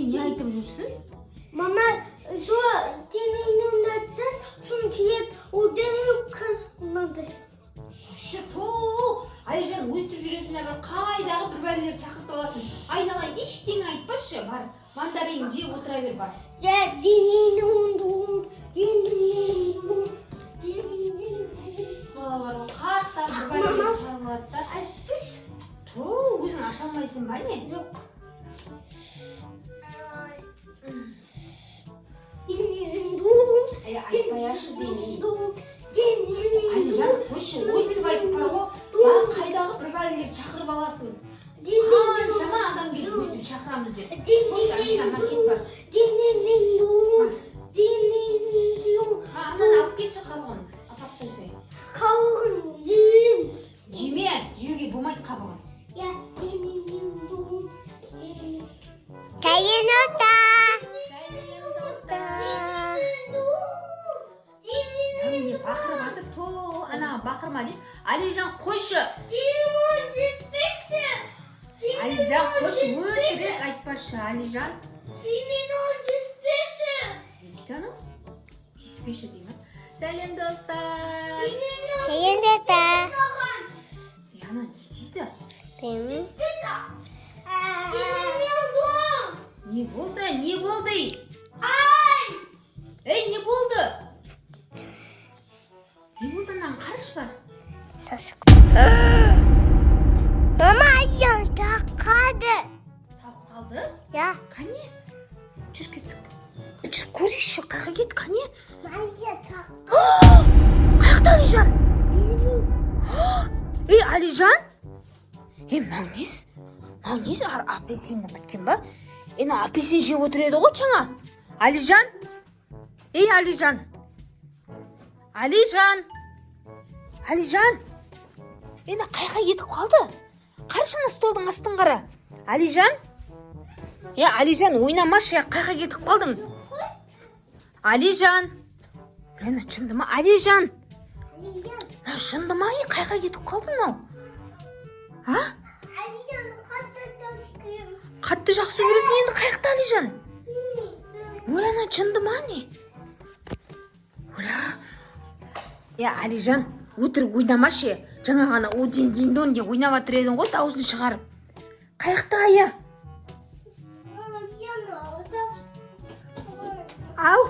не айтып жүрсің? Мама, şu demeyin anlatacağız. Sonra tiyet o demeyin kazanmadı. Алижан, өстіп жүресің, бір қайдағы бір бәлелер шақыртып аласың. Айналайын, ештеңе айтпашы, бар. Мандарин жеп отыра бер, бар. Бала бар, ол қаттан бір бәлелер шығарып алады да. Өзің аша алмайсың ба не? Yok. Айтпаяшы демей. Алижан, қойшы, өстіп айтып бар ғой, бар қайдағы бір бәлелер шақырып аласың. Қаншама адам келіп өстіп шақырамыз деп. Қойшы, Алижан, кет бар. Анан алып кетші қабығын. Апап қойсай. Kavun yiyeyim. Жеме, жеуге болмайды қабығын. Бақырып атып, ана бақырма дейсіз. Алижан, қойшы. Алижан, қойшы, өтірік айтпашы, Алижан. Не дейді анау? Тиіспеші дейді ма? Сәлем, достар. Ана, не дейді? Не болды? Не болды? Ей, не болды? Не болды, анан қараш бар? Mama ayağım kaldı. Тауып қалды? Ya. Қане? Жүр кеттік. Жүр көрейші, қайға кет, қане? Қаяқта Алижан? Ей, Алижан? Мынау несі? Мынау несі? Апельсиннің біткен ба? Мына апельсин жеп отыр еді ғой жаңа. Алижан? Ей, Алижан? Алижан? Алижан? Мына қайға кетіп қалды? Қарашына столдың астын қара. Алижан? Алижан, ойнамашы, қайға кетіп қалдың? Алижан? Мені шынды ма? Алижан? Шынды ма? Қайға кетіп қалдың ау? Қатты жақсы көресің енді қайықта, Алижан? Өлана шынды ма не? Алижан, өтірік ойнамашы. Жаңа ғана удин-дин-дон деп ойнап атыр едің ғой, дауысын шығарып. Қайықта, ая? Ау?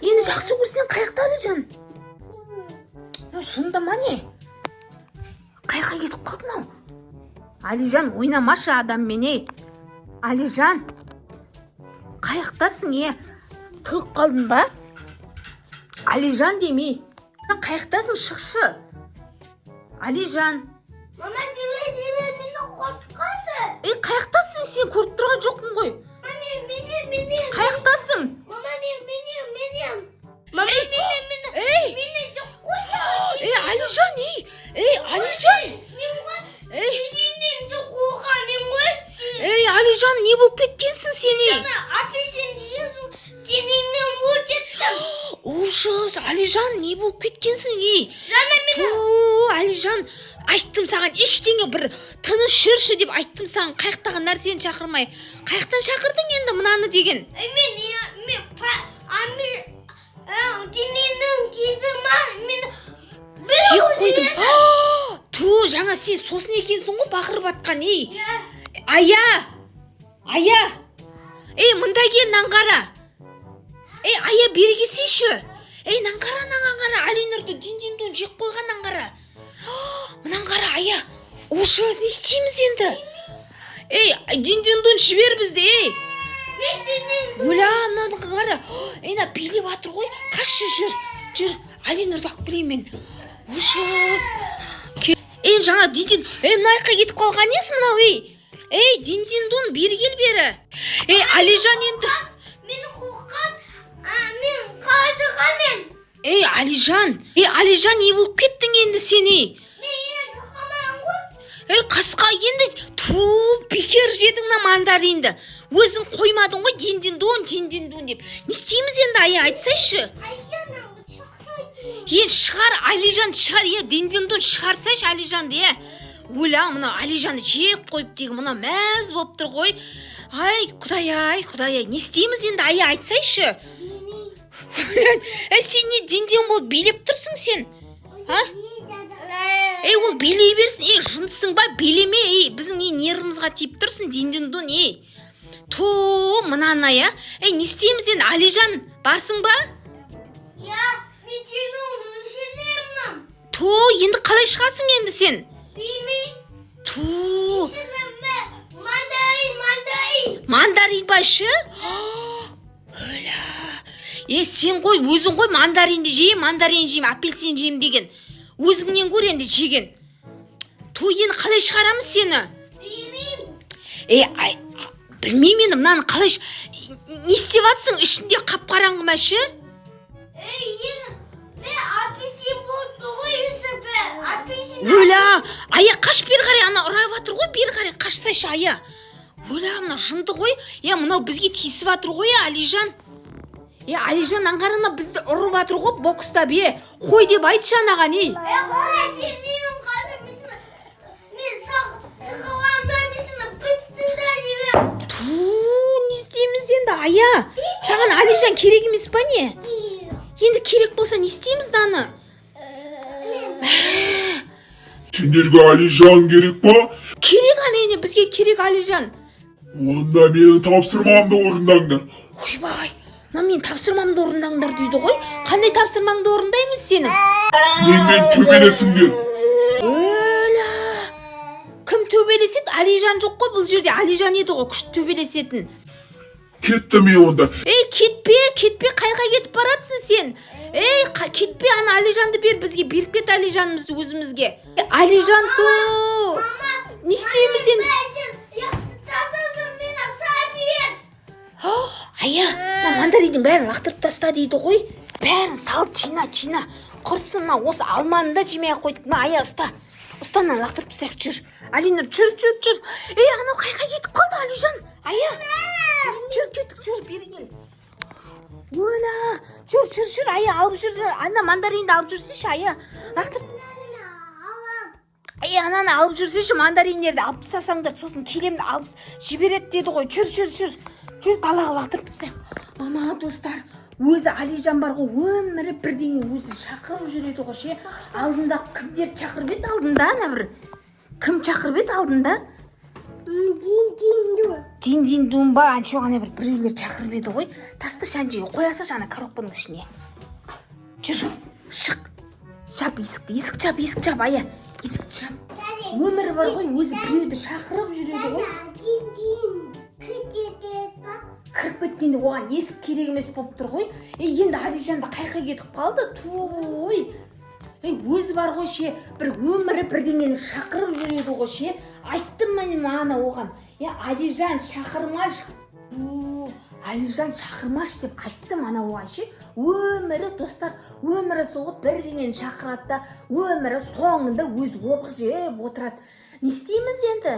Енді жақсы көрсең қайықта, Алижан? Шынды ма не? Қайыққа кетіп қалдың ау? Алижан, ойнамашы адаммен, ей. Алижан, қайықтасың, тығып қалдың ба? Алижан демей. Қайықтасың, шықшы. Алижан. Mama meni korkası. Қайықтасың, сен көріп тұрған жоқпын ғой. Benim. Қайықтасың. Mama benim. Mama benim. Beni çok koyuyor. Алижан, Алижан. Benim çok koyuyor. Алижан, не болып кеткенсің сені? Апельсин yiyorsun. Денеммен өтеттім. Ужас, Алижан, не болып кеткенсің, Алижан, айттым саған, ештеңе бір тыныш жүрші деп айттым саған, қайықтаған нәрсені шақырмай. Қайықтан шақырдың енді мынаны деген. Жек қойдым. Жаңа сен сосын екенсің ғой бақырып атқан, Ая. Мында кел, наңғара. Ая, бері келсейші. Наңғара. Алинұрды дин-дин-дон жек қойған наңғара. Мынан қара, ая. Ужас, не істейміз енді? Дин-дин-дон жібер бізді, Оля, мынаны қара. Билеп атыр ғой. Қашы жүр. Алинұрды алып келейін мен. Ужас. Жаңа дин-дин. Мына айққа кетіп қалған несі мынау, дин-дин-дон, бері кел бері. Алижан енді. Мені қоққан. Мен қажығамен. Алижан, не болып кеттің енді сені? Қасқа енді, бекер жедің на мандаринді. Өзің қоймадың ғой, дин-дин-дон деп. Не істейміз енді, ая, айтсайшы? Шығар, Алижан, шығар, дин-дин-дон шығарсайшы, Алижанды, ойла мына Алижанды жеп қойып деген мына мәз болып тұр ғой. Ай, Құдай-ай, не істейміз енді? Ая, айтсайшы. Сен не денден болып билеп тұрсың сен? Ол билей берсін. Жынсың ба? Билеме. Біздің не нервымызға тиіп тұрсың денден дон. Ту, мынаны я. Не істейміз енді? Алижан, барсың ба? мен сені өшінемін. Ту, енді қалай шығасың енді сен? Білмеймін. Ту. Мандарин ба шы? Сен ғой, өзің ғой мандаринді жейм, апельсин жейм деген. Өзіңнен көр енді жеген. Ту, енді қалай шығарамыз сені? Білмеймін. Білмеймін енді мынаны қалай не істеп жатсың ішінде қап-қараңғы ма шы? Апельсин болды ғой апельсин. Ойла, ая қаш бері қарай, ана ұрап жатыр ғой, бері қарай қашсайшы ая. Ойла, мына жынды ғой. Мынау бізге тиісіп жатыр ғой, Алижан. Алижан аңғарына бізді ұрып жатыр ғой бокстап. Қой деп айтшы анаған. Қалай демеймін қазір мен сықыландамын бітсін да демеймін. Не істейміз енді ая? Саған Алижан керек емес па не? Енді керек болса не істейміз даны? Сендерге Алижан керек па? Керек әне, бізге керек Алижан. Онда менің тапсырмамды орындаңдар. Ойбай, мен тапсырмамды орындаңдар дейді ғой. Қандай тапсырмаңды орындаймыз сенің? Менімен төбелесіңдер. Өлә. Кім төбелеседі? Алижан жоқ қой, бұл жерде Алижан еді ғой күшті төбелесетін. Кетті мен онда. Кетпе, қайға кетіп баратсың сен? Кетпе, ана Алижанды бер бізге, беріп кет Алижанымызды өзімізге. Алижан ту. Не істейміз енді? Ая, мандариннің бәрін лақтырып таста дейді ғой. Бәрін сал, чина. Құрсын, осы алманы да жемей қойдық. Ая, ұстанан лақтырып тастайық, жүр. Алинұр, жүр. Анау қайқа кетіп қалды Алижан. Ая, жүр, бері кел. Ойла, жүр, ая, алып жүр. Ана мандаринді алып жүрсейші, ая. Лақтырып. Ананы алып жүрсейші, мандариндерді алып тастасаңдар, сосын келемді алып жібереді деді ғой. Жүр, далаға лақтырып тастайық. Мама, достар, өзі Алижан бар ғой, өмірі бірдеңе өзі шақырып жүреді ғой ше. Алдында кімдер шақырып еді алдында, ана бір. Кім шақырып еді алдында? Дин-дин-дун ба, ана бір біреулер шақырып еді ғой. Таста шанжыға қояса ана коробканың ішіне. Жүр, шық. Жап есік жап, ая. Есік жап. Өмірі бар ғой, өзі біреуді шақырып жүреді ғой. Кіріп кеткенде оған есік керек емес болып тұр ғой. Енді Алижанды қайқа кетіп қалды. Туй. Өзі бар ғой ше, бір өмірі бірдеңені шақырып жүреді ғой ше. Айттым мана оған. Алижан шақырмаш. Алижан шақырмаш деп айттым ана оған ше. Өмірі достар, өмірі соғы бірдеңені шақырады да, өмірі соңында өзі опық жеп отырады. Не істейміз енді?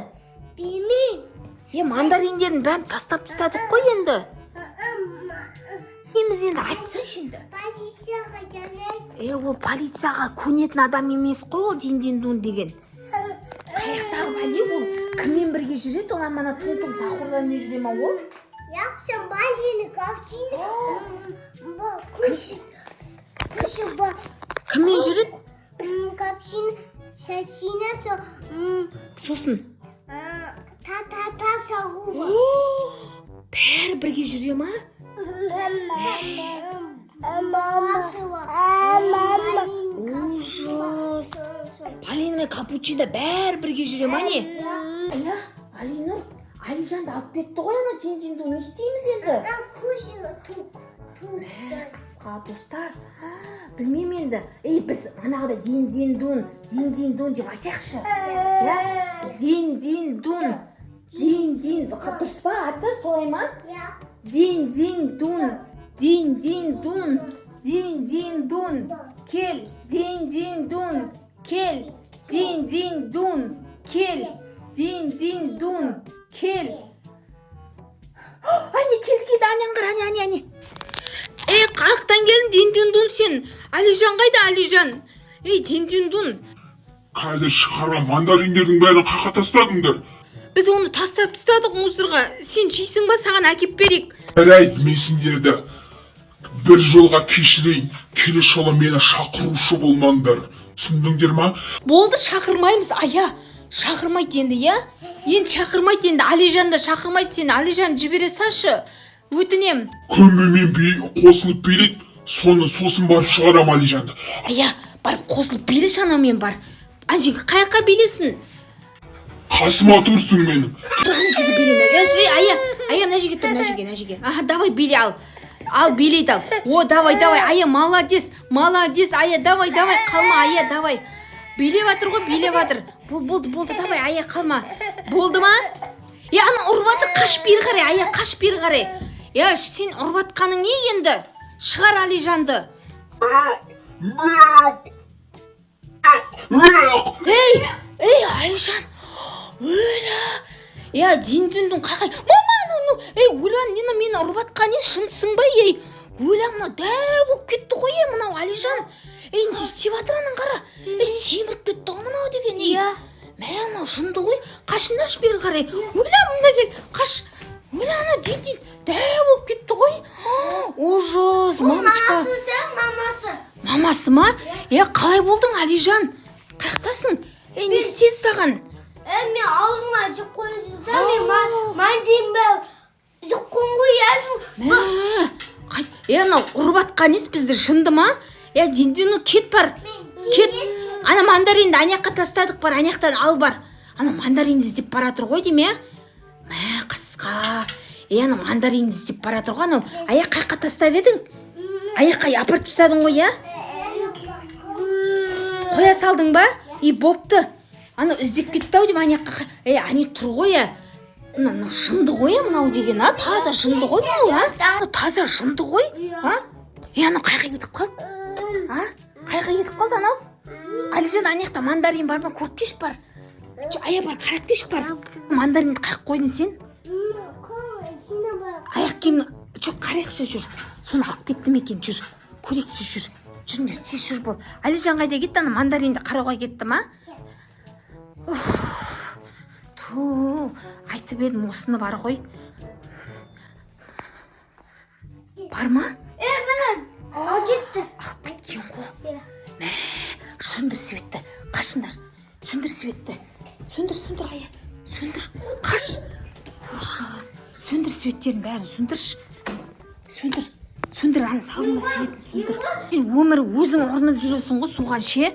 Білмеймін. Мандариндерін бәрін тастап тастадық қой енді. Неміз енді айтсайшы енді. Полицияға және. Ол полицияға көнетін адам емес қой ол дин-дин-дун деген. Қаяқтағы бәле ол кіммен бірге жүреді? Ол амана тун-тун сахурдармен жүре ма ол? Яқшы бәлені қапшыны. Күші ба. Кіммен жүреді? Қапшыны сәтшіне сосын. Та сағуға. Бәрі бірге жүре ма? Ужас. Полина капучино бәрі бірге жүре ма не? Алинұр, Алижанды алып кетті ғой ана дин-дин-дун. Не істейміз енді? Қысқа достар. Білмеймін енді. Біз анағыда дин-дин-дун деп айтайықшы. Дин-дин-дун. Дұрыс па аты солай ма? Дин-дин-дун. Кел. Дин-дин-дун. Кел. Ане келді, ане. Қаяқтан келдің дин-дин-дун сен? Алижан қайда, Алижан? Дин-дин-дун. қазір шығарған мандариндердің бәрін қаққа тастадыңдар. Біз оны тастап тастадық мусорға. Сен жейсің ба, саған әкеп берейік. Жарайды, мен сендерді бір жолға кешірейін. Келесі жолы мені шақырушы болмаңдар. Түсіндіңдер ма? Болды, шақырмаймыз, ая. Шақырмайды енді, я? Енді шақырмайды енді. Алижан да шақырмайды сені. Алижан жібере салшы. Өтінем. Көмбемен қосылып билейді. Сосын барып шығарам Алижанды. Ая, барып қосылып билеші анаумен бар. Анжең қаяққа билесін? Қасыма тұрсың менің. Тұр, ана жерге билейін. Ая, мына жерге тұр, мына жерге. Аха, давай биле ал. Ал, билейді ал. О, давай, ая, молодец, ая, давай, қалма, ая, давай. Билеп жатыр ғой, билеп жатыр. Болды, давай, ая, қалма. Болды ма? Ана ұрып жатыр, қаш бері қарай, ая, қаш бері қарай. Сен ұрып жатқаның не енді? Шығар Алижанды. Ей, Алижан. Өлі. Дин-диндің қақай. Мама, өлі, мені ұрып жатқан не, шынсың ба, ей? Өлі, мынау дәу болып кетті ғой, мынау Алижан. Не істеп жатыр аның қара? Семіріп кетті ғой мынау деген, ей. Мынау жынды ғой. Қашындаршы бері қарай. Өлі, мына кел, қаш. Өлі, ана дин-дин дәу болып кетті ғой. Ужас, мамочка. Мамасы ма? Қалай болдың, Алижан? Қаяқтасың? Не істеді саған? Мен алдыма жүк қойдым. Мен мандайым жүк қойғызым. Анау ұрып атқан ес бізді, жынды ма? Дин-дин, кет бар. Кет. Ана мандаринді анаяққа тастадық бар, анаяқтан ал бар. Ана мандаринді іздеп баратыр ғой деме. Қысқа. Ана мандаринді іздеп баратыр ғой анау. Аяқ қайыққа тастап едің? Аяққа апарып тастадың ғой, Қоя салдың ба? Бопты. Ана іздеп кетті ау дейм анаяққа. Ане тұр ғой, Мынау жынды ғой, мынау деген, таза жынды ғой мынау, таза жынды ғой. Ана қайға кетіп қалды? Қайға кетіп қалды анау? Алижан, анаяқта мандарин бар ма? Көріп кеш бар. Ая бар, қарап кеш бар. Мандаринді қайық қойдың сен? Аяқ киім, қарайықшы жүр. Соны алып кетті ме екен, жүр. Көрекші жүр. Жүріңдер, тез жүр бол. Алижан қайда кетті, ана мандаринді қарауға кетті ма? Айтып едім, осыны бар ғой. Бар ма? Мына кетті. Алып кеткен ғой. Сөндір светті. Қашындар. Сөндір светті. Сөндір, ая. Сөндір. Қаш. Ужас. Сөндір светтерін бәрін сөндірші. Сөндір, аны салыңда светін сөндір. Сен өмірі өзің ұрынып жүресің ғой суған ше.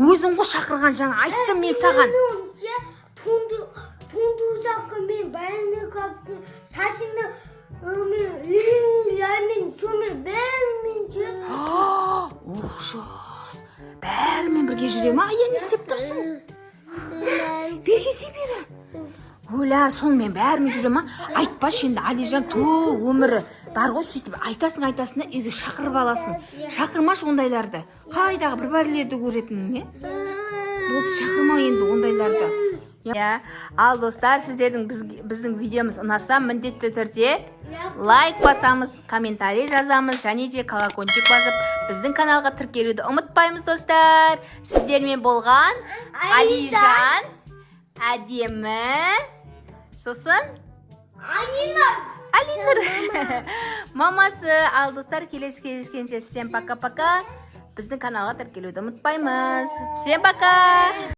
Өзің ғой шақырған, жаңа айттым мен саған. Tundu uzakka men beni kaptı. Saçını men şöyle Ужас. Бәрімен бірге жүре ма? Ая, не істеп тұрсың? Бергесе бері. Оля, сонымен бәрімен жүре ма? Айтпашы енді, Алижан өмірі бар ғой, сөйтіп айтасың да үйге шақырып аласың. Шақырмашы ондайларды. Қайдағы бір-бәрлерді көретін, не? Болды, шақырма енді ондайларды. Ал достар, сіздердің біздің видеомыз ұнаса, міндетті түрде лайк басамыз, комментарий жазамыз, және де колокольчик басып, біздің каналға тіркелуді ұмытпаймыз, достар. Сіздермен болған Алижан, әдемі, сосын Алинұр мамасы. Ал достар, келесі кездескенше всем пока-пока. Біздің каналға тіркелуді ұмытпаймыз. Всем пока!